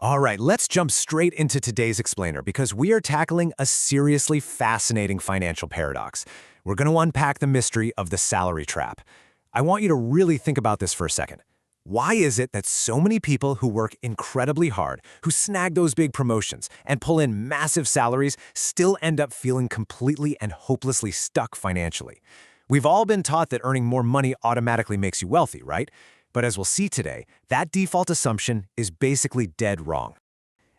All right, let's jump straight into today's explainer because we are tackling a seriously fascinating financial paradox. We're going to unpack the mystery of the salary trap. I want you to really think about this for a second. Why is it that so many people who work incredibly hard, who snag those big promotions and pull in massive salaries, still end up feeling completely and hopelessly stuck financially? We've all been taught that earning more money automatically makes you wealthy, right? But as we'll see today, that default assumption is basically dead wrong.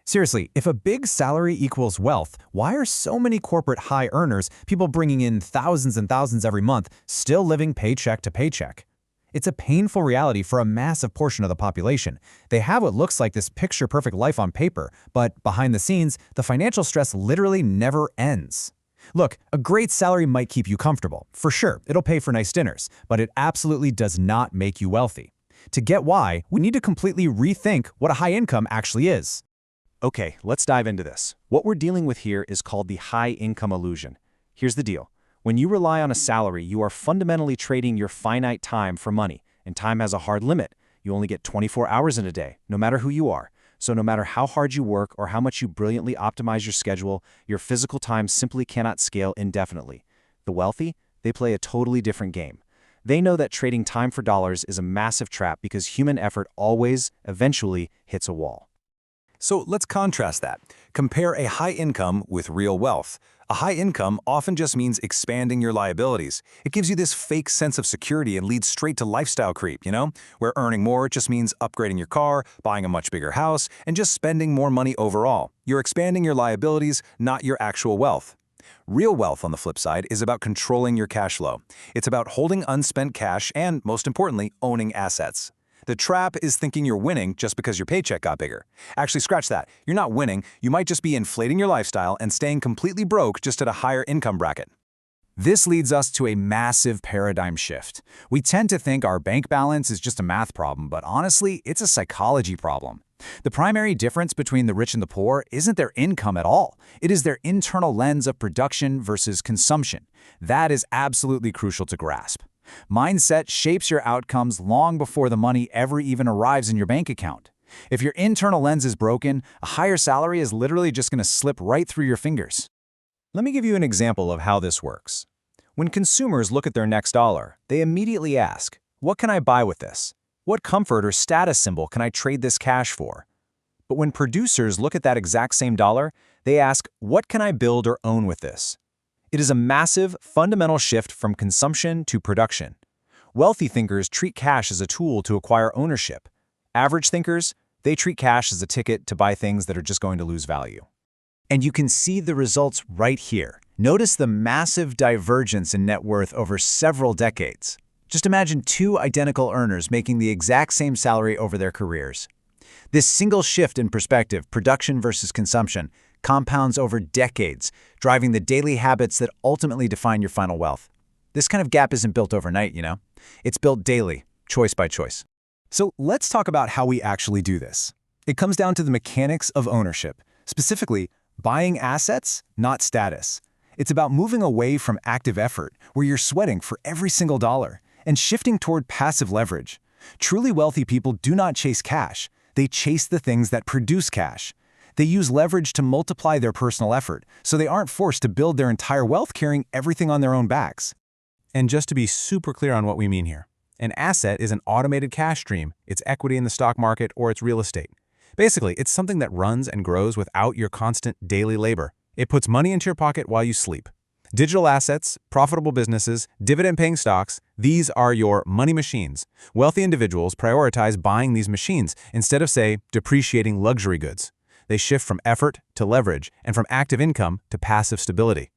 Seriously, if a big salary equals wealth, why are so many corporate high earners, people bringing in thousands and thousands every month, still living paycheck to paycheck? It's a painful reality for a massive portion of the population. They have what looks like this picture-perfect life on paper, but behind the scenes, the financial stress literally never ends. Look, a great salary might keep you comfortable. For sure, it'll pay for nice dinners, but it absolutely does not make you wealthy. To get why, we need to completely rethink what a high income actually is. Okay, let's dive into this. What we're dealing with here is called the high income illusion. Here's the deal. When you rely on a salary, you are fundamentally trading your finite time for money, and time has a hard limit. You only get 24 hours in a day, no matter who you are. So no matter how hard you work or how much you brilliantly optimize your schedule, your physical time simply cannot scale indefinitely. The wealthy, they play a totally different game. They know that trading time for dollars is a massive trap because human effort always, eventually, hits a wall. So let's contrast that. Compare a high income with real wealth. A high income often just means expanding your liabilities. It gives you this fake sense of security and leads straight to lifestyle creep, where earning more just means upgrading your car, buying a much bigger house, and just spending more money overall. You're expanding your liabilities, not your actual wealth. Real wealth, on the flip side, is about controlling your cash flow. It's about holding unspent cash and, most importantly, owning assets. The trap is thinking you're winning just because your paycheck got bigger. Actually, scratch that. You're not winning. You might just be inflating your lifestyle and staying completely broke just at a higher income bracket. This leads us to a massive paradigm shift. We tend to think our bank balance is just a math problem, but honestly, it's a psychology problem. The primary difference between the rich and the poor isn't their income at all. It is their internal lens of production versus consumption. That is absolutely crucial to grasp. Mindset shapes your outcomes long before the money ever even arrives in your bank account. If your internal lens is broken, a higher salary is literally just going to slip right through your fingers. Let me give you an example of how this works. When consumers look at their next dollar, they immediately ask, what can I buy with this? What comfort or status symbol can I trade this cash for? But when producers look at that exact same dollar, they ask, what can I build or own with this? It is a massive, fundamental shift from consumption to production. Wealthy thinkers treat cash as a tool to acquire ownership. Average thinkers, they treat cash as a ticket to buy things that are just going to lose value. And you can see the results right here. Notice the massive divergence in net worth over several decades. Just imagine two identical earners making the exact same salary over their careers. This single shift in perspective, production versus consumption, compounds over decades, driving the daily habits that ultimately define your final wealth. This kind of gap isn't built overnight, It's built daily, choice by choice. So let's talk about how we actually do this. It comes down to the mechanics of ownership, specifically buying assets, not status. It's about moving away from active effort, where you're sweating for every single dollar, and shifting toward passive leverage. Truly wealthy people do not chase cash. They chase the things that produce cash. They use leverage to multiply their personal effort, so they aren't forced to build their entire wealth carrying everything on their own backs. And just to be super clear on what we mean here, an asset is an automated cash stream. It's equity in the stock market or it's real estate. Basically, it's something that runs and grows without your constant daily labor. It puts money into your pocket while you sleep. Digital assets, profitable businesses, dividend-paying stocks, these are your money machines. Wealthy individuals prioritize buying these machines instead of, say, depreciating luxury goods. They shift from effort to leverage and from active income to passive stability.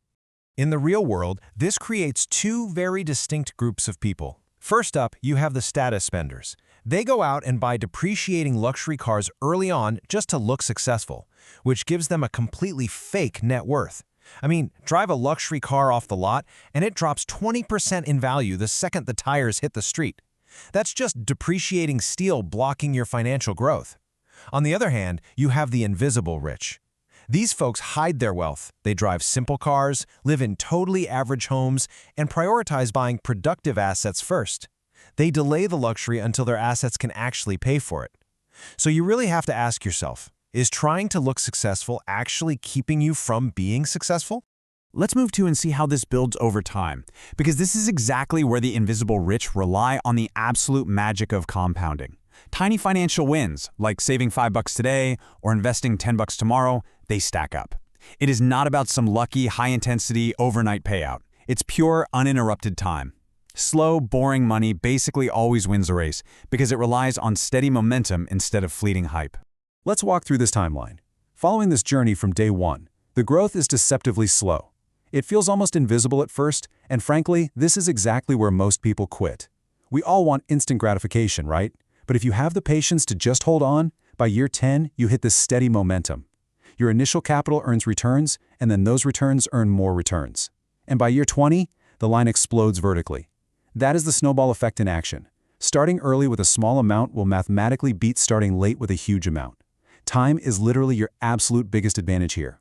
In the real world, this creates two very distinct groups of people. First up, you have the status spenders. They go out and buy depreciating luxury cars early on just to look successful, which gives them a completely fake net worth. Drive a luxury car off the lot, and it drops 20% in value the second the tires hit the street. That's just depreciating steel blocking your financial growth. On the other hand, you have the invisible rich. These folks hide their wealth. They drive simple cars, live in totally average homes, and prioritize buying productive assets first. They delay the luxury until their assets can actually pay for it. So you really have to ask yourself, Is trying to look successful actually keeping you from being successful? Let's move to and see how this builds over time, because this is exactly where the invisible rich rely on the absolute magic of compounding. Tiny financial wins, like saving $5 today or investing $10 tomorrow, they stack up. It is not about some lucky, high-intensity, overnight payout. It's pure, uninterrupted time. Slow, boring money basically always wins a race because it relies on steady momentum instead of fleeting hype. Let's walk through this timeline. Following this journey from day one, the growth is deceptively slow. It feels almost invisible at first, and frankly, this is exactly where most people quit. We all want instant gratification, right? But if you have the patience to just hold on, by year 10, you hit this steady momentum. Your initial capital earns returns, and then those returns earn more returns. And by year 20, the line explodes vertically. That is the snowball effect in action. Starting early with a small amount will mathematically beat starting late with a huge amount. Time is literally your absolute biggest advantage here.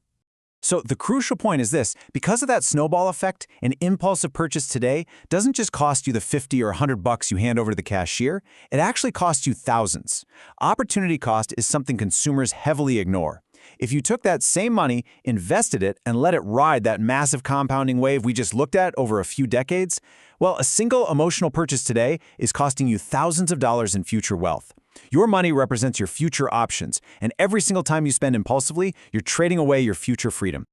So the crucial point is this: because of that snowball effect, an impulsive purchase today doesn't just cost you the $50 or $100 you hand over to the cashier, it actually costs you thousands. Opportunity cost is something consumers heavily ignore. If you took that same money, invested it, and let it ride that massive compounding wave we just looked at over a few decades, well, a single emotional purchase today is costing you thousands of dollars in future wealth. Your money represents your future options, and every single time you spend impulsively, you're trading away your future freedom.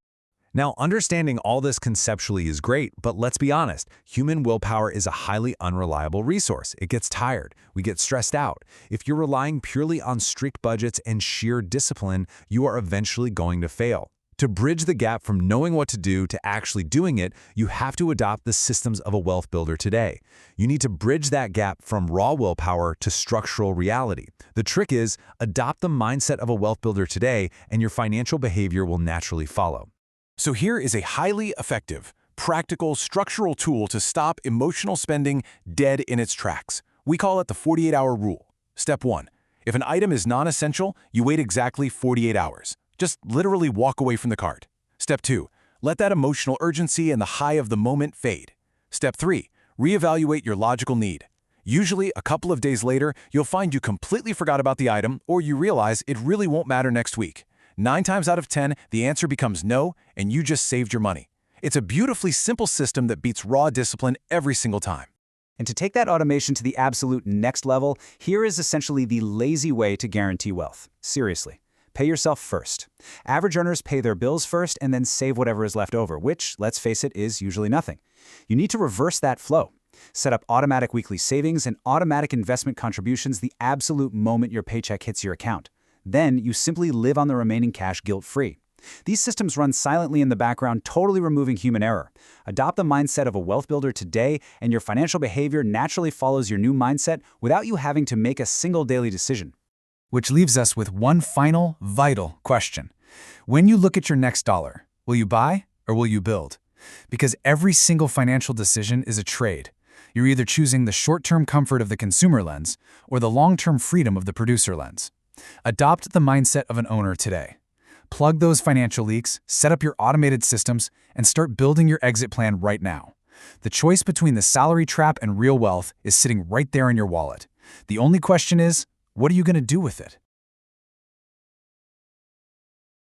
Now, understanding all this conceptually is great, but let's be honest, human willpower is a highly unreliable resource. It gets tired. We get stressed out. If you're relying purely on strict budgets and sheer discipline, you are eventually going to fail. To bridge the gap from knowing what to do to actually doing it, you have to adopt the systems of a wealth builder today. You need to bridge that gap from raw willpower to structural reality. The trick is, adopt the mindset of a wealth builder today, and your financial behavior will naturally follow. So here is a highly effective, practical, structural tool to stop emotional spending dead in its tracks. We call it the 48-hour rule. Step 1. If an item is non-essential, you wait exactly 48 hours. Just literally walk away from the cart. Step 2. Let that emotional urgency and the high of the moment fade. Step 3. Reevaluate your logical need. Usually, a couple of days later, you'll find you completely forgot about the item, or you realize it really won't matter next week. 9 times out of 10, the answer becomes no, and you just saved your money. It's a beautifully simple system that beats raw discipline every single time. And to take that automation to the absolute next level, here is essentially the lazy way to guarantee wealth. Seriously. Pay yourself first. Average earners pay their bills first and then save whatever is left over, which, let's face it, is usually nothing. You need to reverse that flow. Set up automatic weekly savings and automatic investment contributions the absolute moment your paycheck hits your account. Then you simply live on the remaining cash guilt-free. These systems run silently in the background, totally removing human error. Adopt the mindset of a wealth builder today, and your financial behavior naturally follows your new mindset without you having to make a single daily decision. Which leaves us with one final, vital question. When you look at your next dollar, will you buy or will you build? Because every single financial decision is a trade. You're either choosing the short-term comfort of the consumer lens or the long-term freedom of the producer lens. Adopt the mindset of an owner today. Plug those financial leaks, set up your automated systems, and start building your exit plan right now. The choice between the salary trap and real wealth is sitting right there in your wallet. The only question is, what are you going to do with it?